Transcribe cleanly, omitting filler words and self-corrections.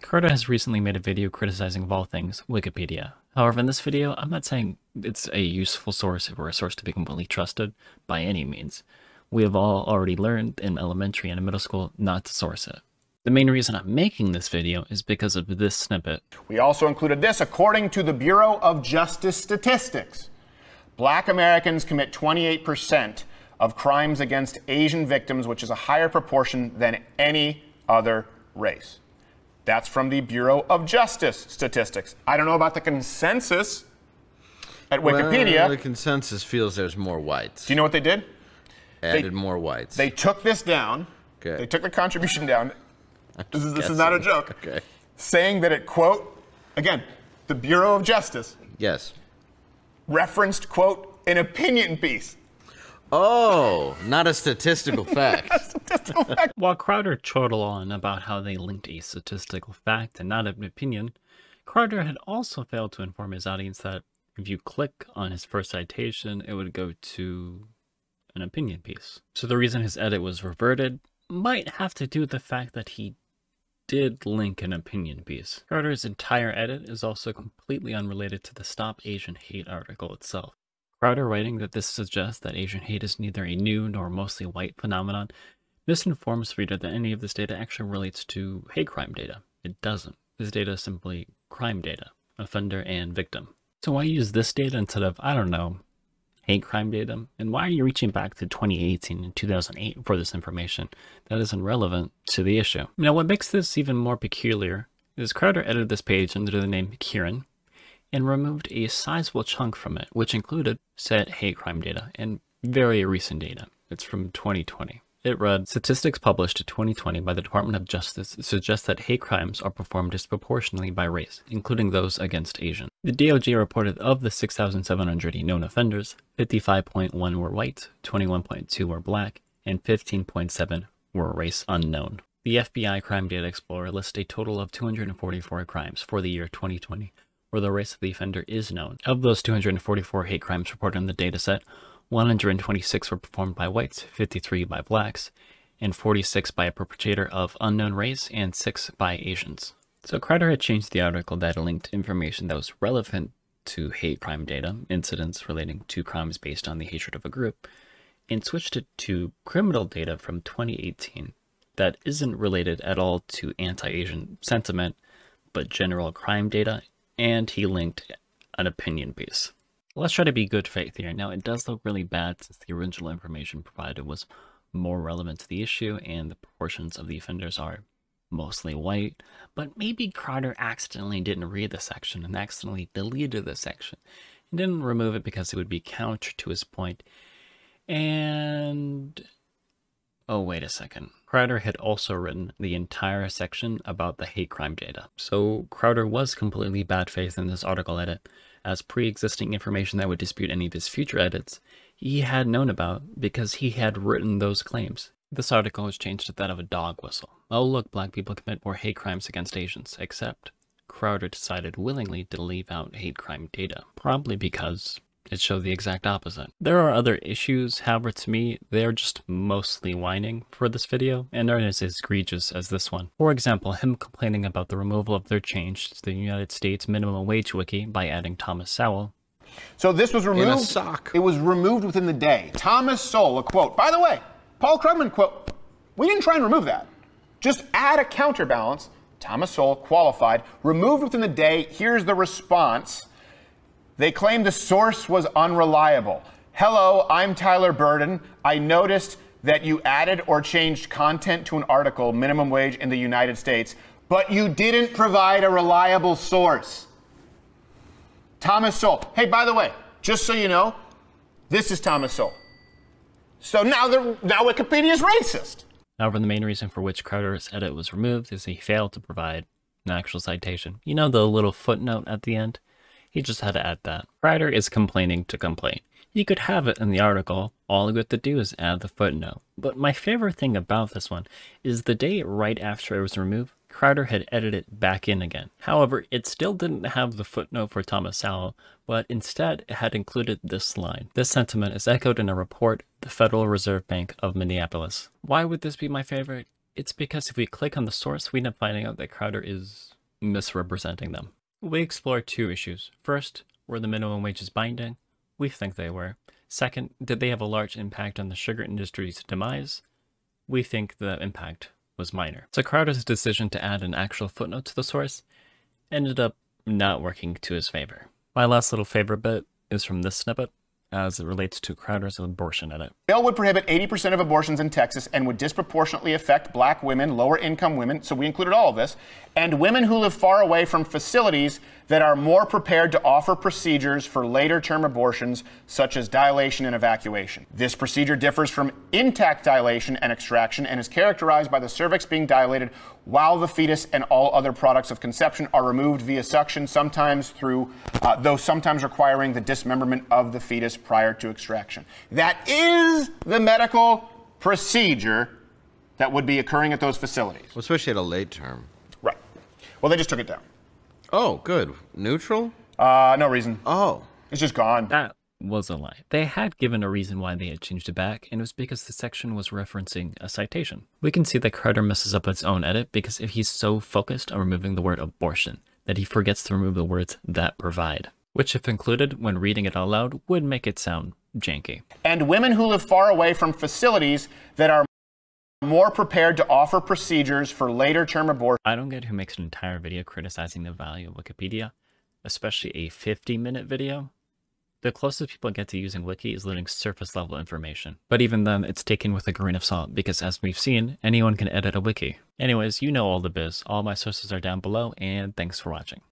Kkeeran has recently made a video criticizing, of all things, Wikipedia. However, in this video, I'm not saying it's a useful source or a source to be completely trusted by any means. We have all already learned in elementary and middle school not to source it. The main reason I'm making this video is because of this snippet. We also included this. According to the Bureau of Justice Statistics, Black Americans commit 28% of crimes against Asian victims, which is a higher proportion than any other race. That's from the Bureau of Justice Statistics. I don't know about the consensus at Wikipedia. Well, the consensus feels there's more whites. Do you know what they did? Added more whites. They took this down. Okay. They took the contribution down. This is not a joke. Okay. Saying that it, quote, again, the Bureau of Justice. Yes. Referenced, quote, an opinion piece. Oh, not a statistical fact. While Crowder chortled on about how they linked a statistical fact and not an opinion, Crowder had also failed to inform his audience that if you click on his first citation, it would go to an opinion piece. So the reason his edit was reverted might have to do with the fact that he did link an opinion piece. Crowder's entire edit is also completely unrelated to the Stop Asian Hate article itself. Crowder writing that this suggests that Asian hate is neither a new nor mostly white phenomenon misinforms the reader that any of this data actually relates to hate crime data. It doesn't. This data is simply crime data, offender and victim. So why use this data instead of, I don't know, hate crime data? And why are you reaching back to 2018 and 2008 for this information that isn't relevant to the issue? Now, what makes this even more peculiar is Crowder edited this page under the name Kkeeran and removed a sizable chunk from it, which included said hate crime data and very recent data. It's from 2020. It read, statistics published in 2020 by the Department of Justice suggest that hate crimes are performed disproportionately by race, including those against Asian. The DOJ reported of the 6,780 known offenders, 55.1 were white, 21.2 were black, and 15.7 were race unknown. The FBI Crime Data Explorer lists a total of 244 crimes for the year 2020, where the race of the offender is known. Of those 244 hate crimes reported in the dataset, 126 were performed by whites, 53 by blacks, and 46 by a perpetrator of unknown race, and 6 by Asians. So Crowder had changed the article that linked information that was relevant to hate crime data, incidents relating to crimes based on the hatred of a group, and switched it to criminal data from 2018 that isn't related at all to anti-Asian sentiment, but general crime data, and he linked an opinion piece. Let's try to be good faith here. Now, it does look really bad since the original information provided was more relevant to the issue and the proportions of the offenders are mostly white, but maybe Crowder accidentally didn't read the section and accidentally deleted the section and didn't remove it because it would be counter to his point. And oh, wait a second. Crowder had also written the entire section about the hate crime data. So Crowder was completely bad faith in this article edit, as pre-existing information that would dispute any of his future edits he had known about because he had written those claims. This article was changed to that of a dog whistle. Oh look, black people commit more hate crimes against Asians, except Crowder decided willingly to leave out hate crime data, probably because it showed the exact opposite. There are other issues, however to me, they're just mostly whining for this video and aren't as egregious as this one. For example, him complaining about the removal of their change to the United States minimum wage wiki by adding Thomas Sowell. So this was removed. In a sock. It was removed within the day. Thomas Sowell, a quote. By the way, Paul Krugman quote. We didn't try and remove that. Just add a counterbalance. Thomas Sowell qualified. Removed within the day. Here's the response. They claimed the source was unreliable. Hello, I'm Tyler Burden. I noticed that you added or changed content to an article, minimum wage in the United States, but you didn't provide a reliable source. Thomas Sowell. Hey, by the way, just so you know, this is Thomas Sowell. So now Wikipedia is racist. However, the main reason for which Crowder's edit was removed is he failed to provide an actual citation. You know, the little footnote at the end? He just had to add that. Crowder is complaining to complain. You could have it in the article. All you have to do is add the footnote. But my favorite thing about this one is the day right after it was removed, Crowder had edited it back in again. However, it still didn't have the footnote for Thomas Sowell, but instead it had included this line. This sentiment is echoed in a report, the Federal Reserve Bank of Minneapolis. Why would this be my favorite? It's because if we click on the source, we end up finding out that Crowder is misrepresenting them. We explore 2 issues. First, were the minimum wages binding? We think they were. Second, did they have a large impact on the sugar industry's demise? We think the impact was minor. So Crowder's decision to add an actual footnote to the source ended up not working to his favor. My last little favorite bit is from this snippet, as it relates to Crowder's abortion edit. The bill would prohibit 80% of abortions in Texas and would disproportionately affect black women, lower income women, so we included all of this, and women who live far away from facilities that are more prepared to offer procedures for later term abortions, such as dilation and evacuation. This procedure differs from intact dilation and extraction and is characterized by the cervix being dilated while the fetus and all other products of conception are removed via suction, sometimes though sometimes requiring the dismemberment of the fetus prior to extraction. That is the medical procedure that would be occurring at those facilities. Well, especially at a late term. Right. Well, they just took it down. Oh, good. Neutral? No reason. Oh. It's just gone. That was a lie. They had given a reason why they had changed it back, and it was because the section was referencing a citation. We can see that Crowder messes up its own edit because if he's so focused on removing the word abortion that he forgets to remove the words that provide, which if included when reading it out loud would make it sound janky. And women who live far away from facilities that are more prepared to offer procedures for later term abortion. I don't get who makes an entire video criticizing the value of Wikipedia, especially a 50-minute video. The closest people get to using Wiki is learning surface level information. But even then, it's taken with a grain of salt because as we've seen, anyone can edit a wiki. Anyways, you know all the biz. All my sources are down below, and thanks for watching.